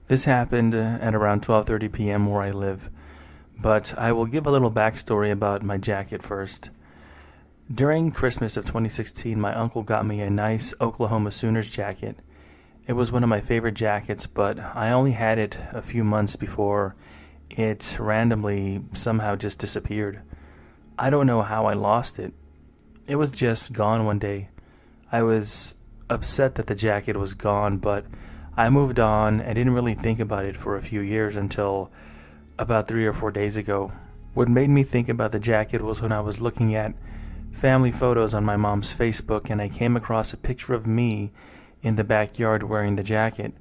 This happened at around 12:30 p.m. where I live, but I will give a little backstory about my jacket first. During Christmas of 2016, my uncle got me a nice Oklahoma Sooners jacket. It was one of my favorite jackets, but I only had it a few months before it randomly somehow just disappeared. I don't know how I lost it. It was just gone one day. I was upset that the jacket was gone, but I moved on and didn't really think about it for a few years until about 3 or 4 days ago. What made me think about the jacket was when I was looking at family photos on my mom's Facebook and I came across a picture of me in the backyard wearing the jacket.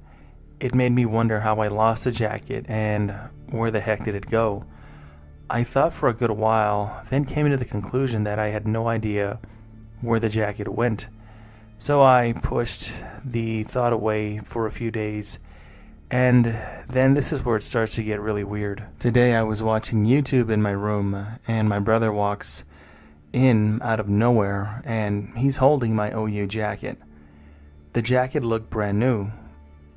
It made me wonder how I lost the jacket and where the heck did it go. I thought for a good while, then came to the conclusion that I had no idea where the jacket went. So I pushed the thought away for a few days, and then this is where it starts to get really weird. Today I was watching YouTube in my room, and my brother walks in out of nowhere, and he's holding my OU jacket. The jacket looked brand new.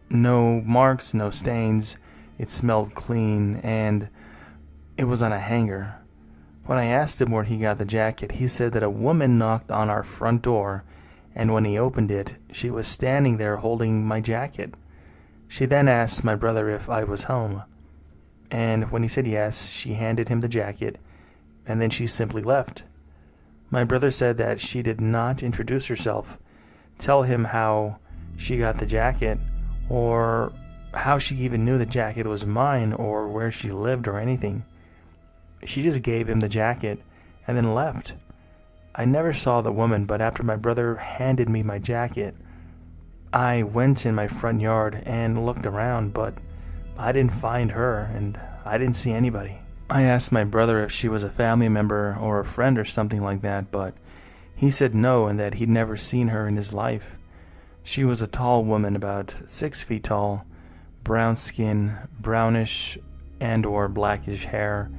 No marks, no stains. It smelled clean, and it was on a hanger. When I asked him where he got the jacket, he said that a woman knocked on our front door, and when he opened it, she was standing there holding my jacket. She then asked my brother if I was home, and when he said yes, she handed him the jacket, and then she simply left. My brother said that she did not introduce herself, tell him how she got the jacket, or how she even knew the jacket was mine, or where she lived, or anything. She just gave him the jacket and then left. I never saw the woman, but after my brother handed me my jacket, I went in my front yard and looked around, but I didn't find her, and I didn't see anybody. I asked my brother if she was a family member or a friend or something like that, but he said no and that he'd never seen her in his life. She was a tall woman, about 6 feet tall, brown skin, brownish and or blackish hair,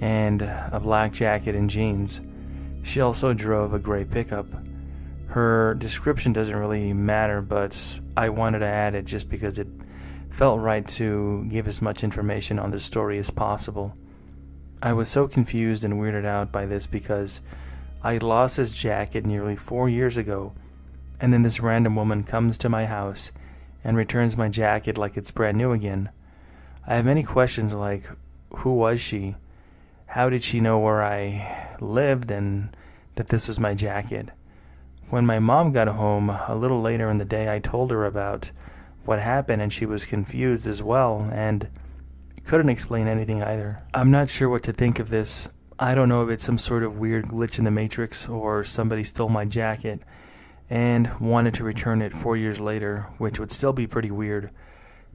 and a black jacket and jeans. She also drove a gray pickup. Her description doesn't really matter, but I wanted to add it just because it felt right to give as much information on the story as possible. I was so confused and weirded out by this because I lost this jacket nearly 4 years ago, and then this random woman comes to my house and returns my jacket like it's brand new again. I have many questions like, who was she? How did she know where I lived and that this was my jacket? When my mom got home a little later in the day, I told her about what happened, and she was confused as well and couldn't explain anything either. I'm not sure what to think of this. I don't know if it's some sort of weird glitch in the Matrix or somebody stole my jacket and wanted to return it 4 years later, which would still be pretty weird.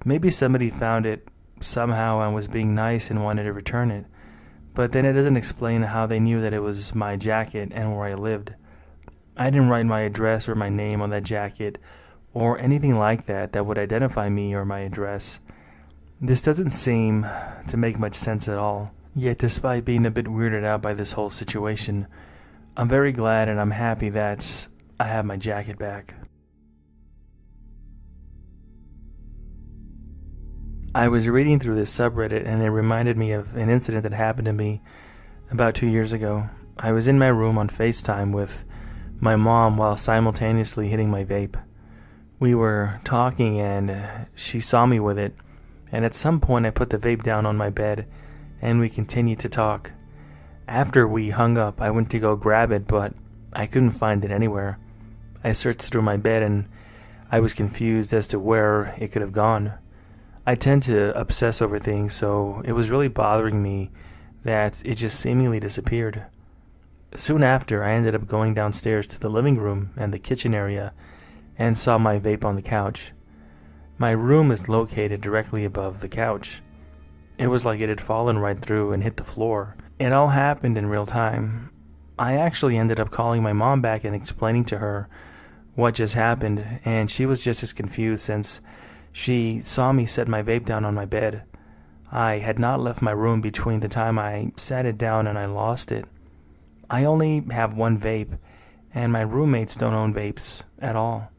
Maybe somebody found it somehow and was being nice and wanted to return it. But then it doesn't explain how they knew that it was my jacket and where I lived. I didn't write my address or my name on that jacket or anything like that that would identify me or my address. This doesn't seem to make much sense at all. Yet despite being a bit weirded out by this whole situation, I'm very glad and I'm happy that I have my jacket back. I was reading through this subreddit and it reminded me of an incident that happened to me about 2 years ago. I was in my room on FaceTime with my mom while simultaneously hitting my vape. We were talking and she saw me with it, and at some point I put the vape down on my bed and we continued to talk. After we hung up, I went to go grab it, but I couldn't find it anywhere. I searched through my bed and I was confused as to where it could have gone. I tend to obsess over things, so it was really bothering me that it just seemingly disappeared. Soon after, I ended up going downstairs to the living room and the kitchen area and saw my vape on the couch. My room is located directly above the couch. It was like it had fallen right through and hit the floor. It all happened in real time. I actually ended up calling my mom back and explaining to her what just happened, and she was just as confused since she saw me set my vape down on my bed. I had not left my room between the time I sat it down and I lost it. I only have one vape, and my roommates don't own vapes at all.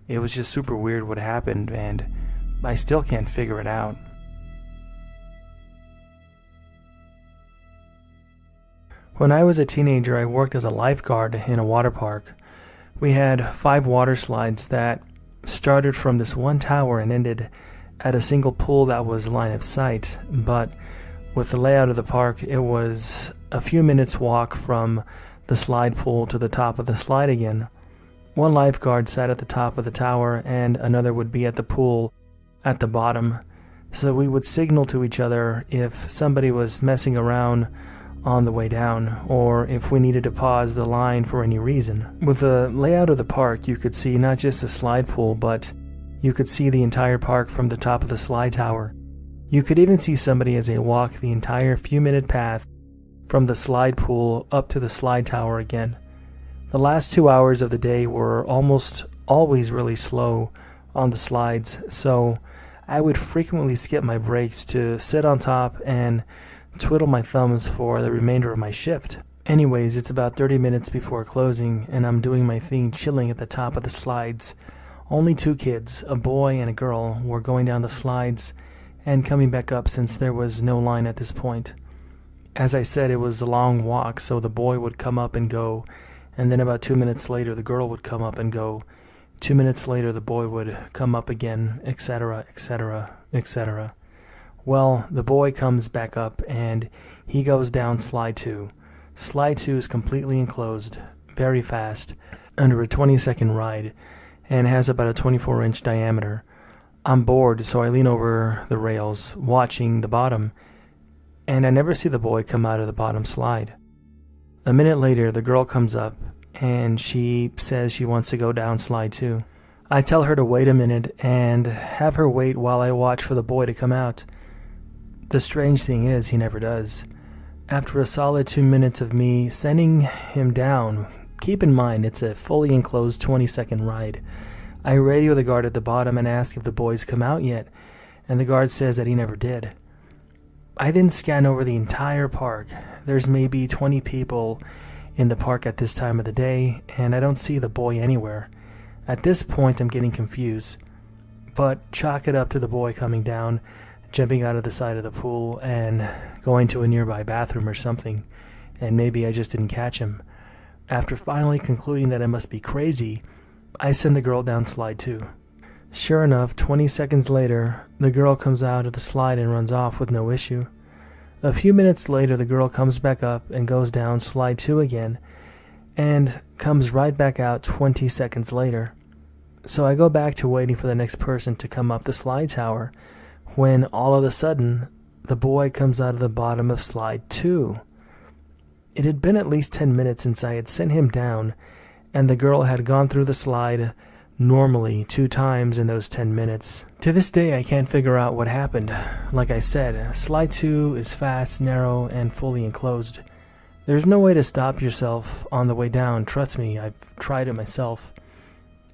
It was just super weird what happened, and I still can't figure it out. When I was a teenager, I worked as a lifeguard in a water park. We had 5 water slides that started from this one tower and ended at a single pool that was line of sight, but with the layout of the park, it was a few minutes walk from the slide pool to the top of the slide again. One lifeguard sat at the top of the tower and another would be at the pool at the bottom, so we would signal to each other if somebody was messing around on the way down, or if we needed to pause the line for any reason. With the layout of the park, you could see not just the slide pool, but you could see the entire park from the top of the slide tower. You could even see somebody as they walked the entire few-minute path from the slide pool up to the slide tower again. The last 2 hours of the day were almost always really slow on the slides, so I would frequently skip my breaks to sit on top and twiddle my thumbs for the remainder of my shift. Anyways, it's about 30 minutes before closing, and I'm doing my thing chilling at the top of the slides. Only 2 kids, a boy and a girl, were going down the slides and coming back up since there was no line at this point. As I said, it was a long walk, so the boy would come up and go, and then about 2 minutes later the girl would come up and go. 2 minutes later the boy would come up again, etc., etc., etc. Well, the boy comes back up and he goes down slide 2. Slide 2 is completely enclosed, very fast, under a 20-second ride, and has about a 24-inch diameter. I'm bored, so I lean over the rails, watching the bottom, and I never see the boy come out of the bottom slide. A minute later, the girl comes up, and she says she wants to go down slide 2. I tell her to wait a minute and have her wait while I watch for the boy to come out. The strange thing is, he never does. After a solid 2 minutes of me sending him down, keep in mind it's a fully enclosed 20-second ride, I radio the guard at the bottom and ask if the boy's come out yet, and the guard says that he never did. I then scan over the entire park. There's maybe 20 people in the park at this time of the day, and I don't see the boy anywhere. At this point, I'm getting confused, but chalk it up to the boy coming down, jumping out of the side of the pool and going to a nearby bathroom or something, and maybe I just didn't catch him. After finally concluding that I must be crazy, I send the girl down slide 2. Sure enough, 20 seconds later, the girl comes out of the slide and runs off with no issue. A few minutes later, the girl comes back up and goes down slide 2 again, and comes right back out 20 seconds later. So I go back to waiting for the next person to come up the slide tower, when all of a sudden, the boy comes out of the bottom of slide 2. It had been at least 10 minutes since I had sent him down, and the girl had gone through the slide normally 2 times in those 10 minutes. To this day, I can't figure out what happened. Like I said, slide 2 is fast, narrow, and fully enclosed. There's no way to stop yourself on the way down, trust me, I've tried it myself.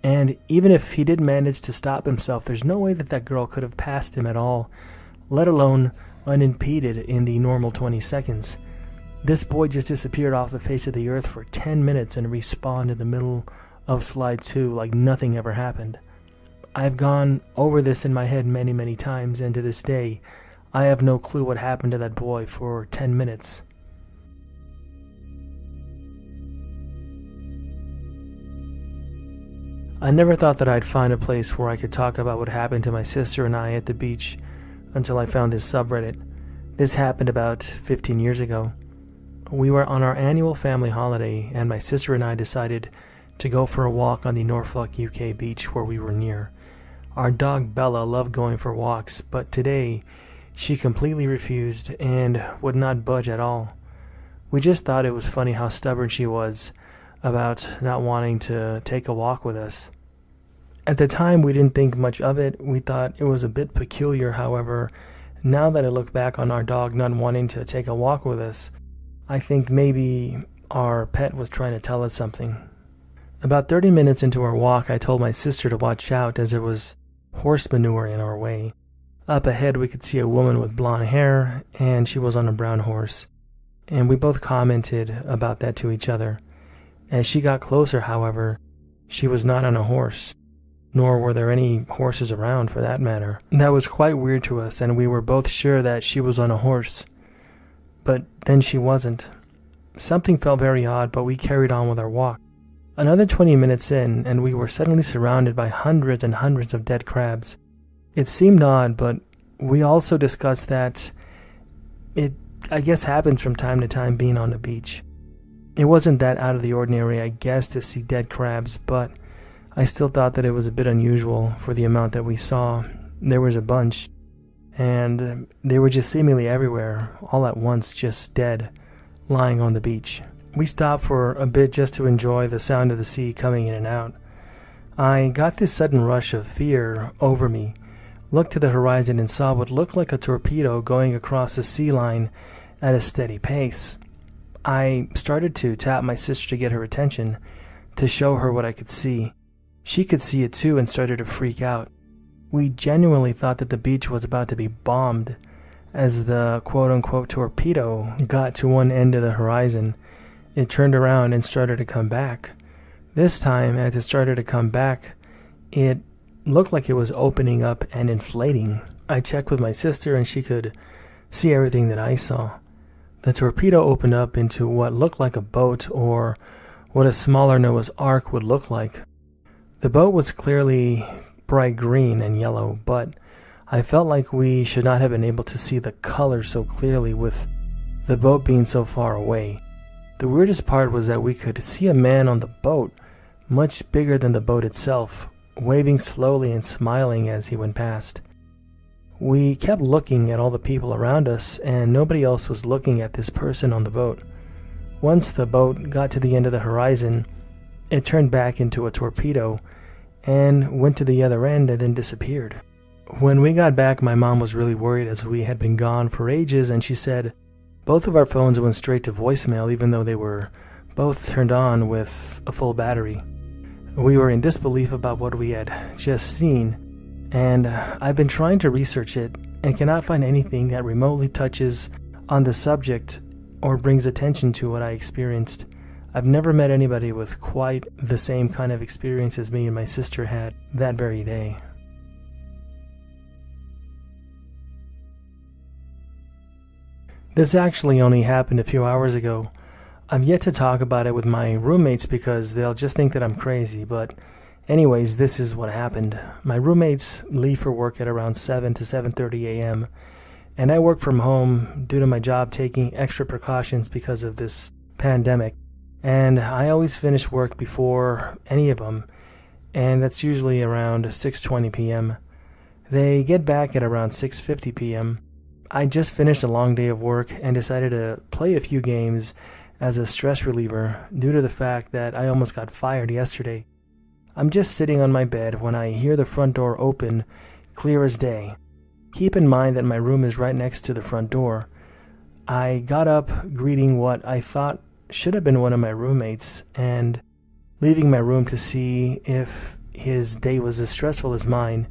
And even if he did manage to stop himself, there's no way that that girl could have passed him at all, let alone unimpeded in the normal 20 seconds. This boy just disappeared off the face of the earth for 10 minutes and respawned in the middle of slide 2 like nothing ever happened. I've gone over this in my head many, many times, and to this day, I have no clue what happened to that boy for 10 minutes. I never thought that I'd find a place where I could talk about what happened to my sister and I at the beach until I found this subreddit. This happened about 15 years ago. We were on our annual family holiday, and my sister and I decided to go for a walk on the Norfolk, UK beach where we were near. Our dog Bella loved going for walks, but today she completely refused and would not budge at all. We just thought it was funny how stubborn she was about not wanting to take a walk with us. At the time, we didn't think much of it. We thought it was a bit peculiar, however. Now that I look back on our dog not wanting to take a walk with us, I think maybe our pet was trying to tell us something. About 30 minutes into our walk, I told my sister to watch out as there was horse manure in our way. Up ahead, we could see a woman with blonde hair, and she was on a brown horse. And we both commented about that to each other. As she got closer, however, she was not on a horse. nor were there any horses around for that matter. That was quite weird to us, and we were both sure that she was on a horse. But then she wasn't. Something felt very odd, but we carried on with our walk. Another 20 minutes in, and we were suddenly surrounded by hundreds and hundreds of dead crabs. It seemed odd, but we also discussed that it, I guess, happens from time to time being on the beach. It wasn't that out of the ordinary, I guess, to see dead crabs, but I still thought that it was a bit unusual for the amount that we saw. There was a bunch, and they were just seemingly everywhere, all at once, just dead, lying on the beach. We stopped for a bit just to enjoy the sound of the sea coming in and out. I got this sudden rush of fear over me, looked to the horizon and saw what looked like a torpedo going across the sea line at a steady pace. I started to tap my sister to get her attention, to show her what I could see. She could see it too and started to freak out. We genuinely thought that the beach was about to be bombed as the quote-unquote torpedo got to one end of the horizon. It turned around and started to come back. This time, as it started to come back, it looked like it was opening up and inflating. I checked with my sister and she could see everything that I saw. The torpedo opened up into what looked like a boat, or what a smaller Noah's Ark would look like. The boat was clearly bright green and yellow, but I felt like we should not have been able to see the color so clearly with the boat being so far away. The weirdest part was that we could see a man on the boat, much bigger than the boat itself, waving slowly and smiling as he went past. We kept looking at all the people around us, and nobody else was looking at this person on the boat. Once the boat got to the end of the horizon, it turned back into a torpedo and went to the other end and then disappeared. When we got back, my mom was really worried as we had been gone for ages, and she said both of our phones went straight to voicemail even though they were both turned on with a full battery. We were in disbelief about what we had just seen, and I've been trying to research it and cannot find anything that remotely touches on the subject or brings attention to what I experienced. I've never met anybody with quite the same kind of experience as me and my sister had that very day. This actually only happened a few hours ago. I've yet to talk about it with my roommates because they'll just think that I'm crazy, but anyways, this is what happened. My roommates leave for work at around 7 to 7:30 a.m., and I work from home due to my job taking extra precautions because of this pandemic. And I always finish work before any of them, and that's usually around 6:20 p.m. They get back at around 6:50 p.m. I just finished a long day of work and decided to play a few games as a stress reliever due to the fact that I almost got fired yesterday. I'm just sitting on my bed when I hear the front door open, clear as day. Keep in mind that my room is right next to the front door. I got up, greeting what I thought should have been one of my roommates, and leaving my room to see if his day was as stressful as mine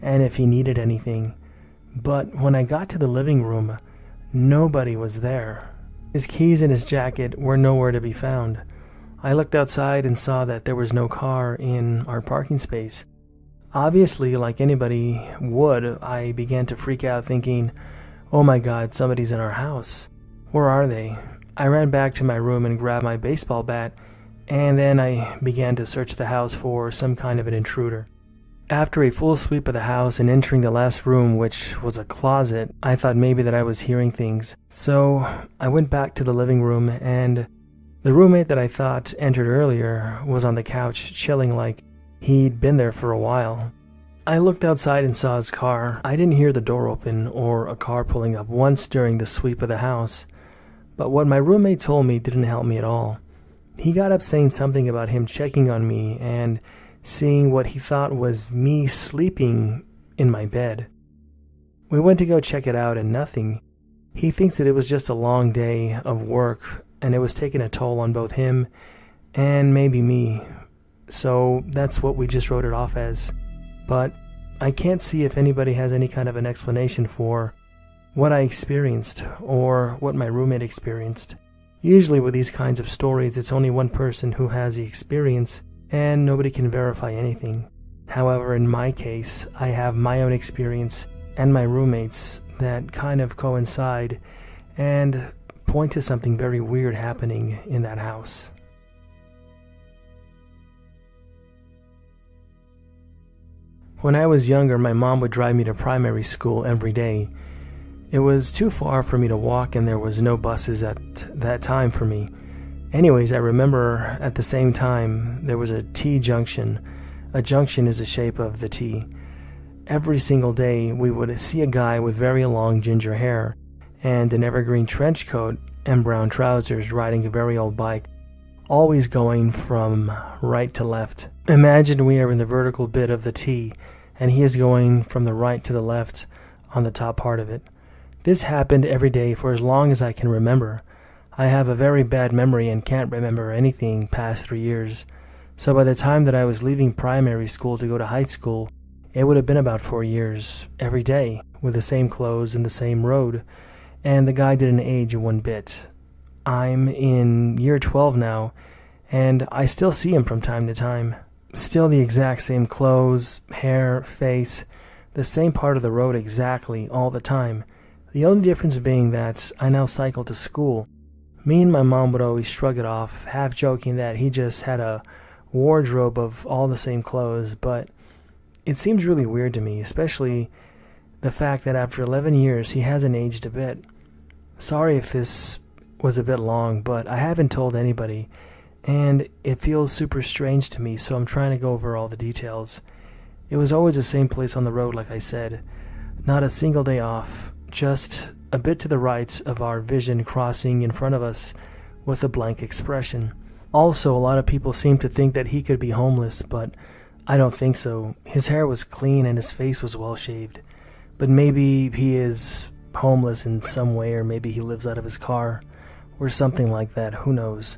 and if he needed anything. But when I got to the living room, nobody was there. His keys and his jacket were nowhere to be found. I looked outside and saw that there was no car in our parking space. Obviously, like anybody would, I began to freak out thinking, oh my god, somebody's in our house. Where are they? I ran back to my room and grabbed my baseball bat, and then I began to search the house for some kind of an intruder. After a full sweep of the house and entering the last room, which was a closet, I thought maybe that I was hearing things. So I went back to the living room, and the roommate that I thought entered earlier was on the couch chilling like he'd been there for a while. I looked outside and saw his car. I didn't hear the door open or a car pulling up once during the sweep of the house, but what my roommate told me didn't help me at all. He got up saying something about him checking on me and seeing what he thought was me sleeping in my bed. We went to go check it out and nothing. He thinks that it was just a long day of work and it was taking a toll on both him and maybe me. So that's what we just wrote it off as. But I can't see if anybody has any kind of an explanation for what I experienced or what my roommate experienced. Usually with these kinds of stories, it's only one person who has the experience and nobody can verify anything. However, in my case, I have my own experience and my roommates that kind of coincide and point to something very weird happening in that house. When I was younger, my mom would drive me to primary school every day. It was too far for me to walk, and there was no buses at that time for me. Anyways, I remember at the same time there was a T-junction. A junction is the shape of the T. Every single day we would see a guy with very long ginger hair and an evergreen trench coat and brown trousers riding a very old bike, always going from right to left. Imagine we are in the vertical bit of the T and he is going from the right to the left on the top part of it. This happened every day for as long as I can remember. I have a very bad memory and can't remember anything past 3 years. So by the time that I was leaving primary school to go to high school, it would have been about 4 years, every day, with the same clothes and the same road. And the guy didn't age one bit. I'm in year 12 now, and I still see him from time to time. Still the exact same clothes, hair, face, the same part of the road exactly, all the time. The only difference being that I now cycle to school. Me and my mom would always shrug it off, half joking that he just had a wardrobe of all the same clothes, but it seems really weird to me, especially the fact that after 11 years he hasn't aged a bit. Sorry if this was a bit long, but I haven't told anybody, and it feels super strange to me, so I'm trying to go over all the details. It was always the same place on the road, like I said. Not a single day off, just a bit to the right of our vision crossing in front of us with a blank expression. Also, a lot of people seem to think that he could be homeless, but I don't think so. His hair was clean and his face was well shaved. But maybe he is homeless in some way, or maybe he lives out of his car, or something like that, who knows.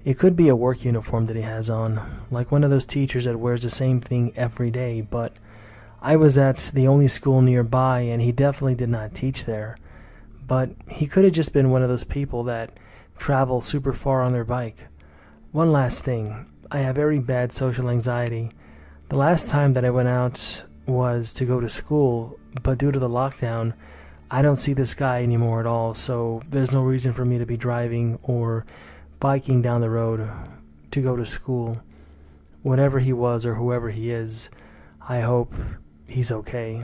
It could be a work uniform that he has on, like one of those teachers that wears the same thing every day, but I was at the only school nearby and he definitely did not teach there. But he could have just been one of those people that travel super far on their bike. One last thing, I have very bad social anxiety. The last time that I went out was to go to school, but due to the lockdown, I don't see this guy anymore at all, so there's no reason for me to be driving or biking down the road to go to school. Whatever he was or whoever he is, I hope he's okay.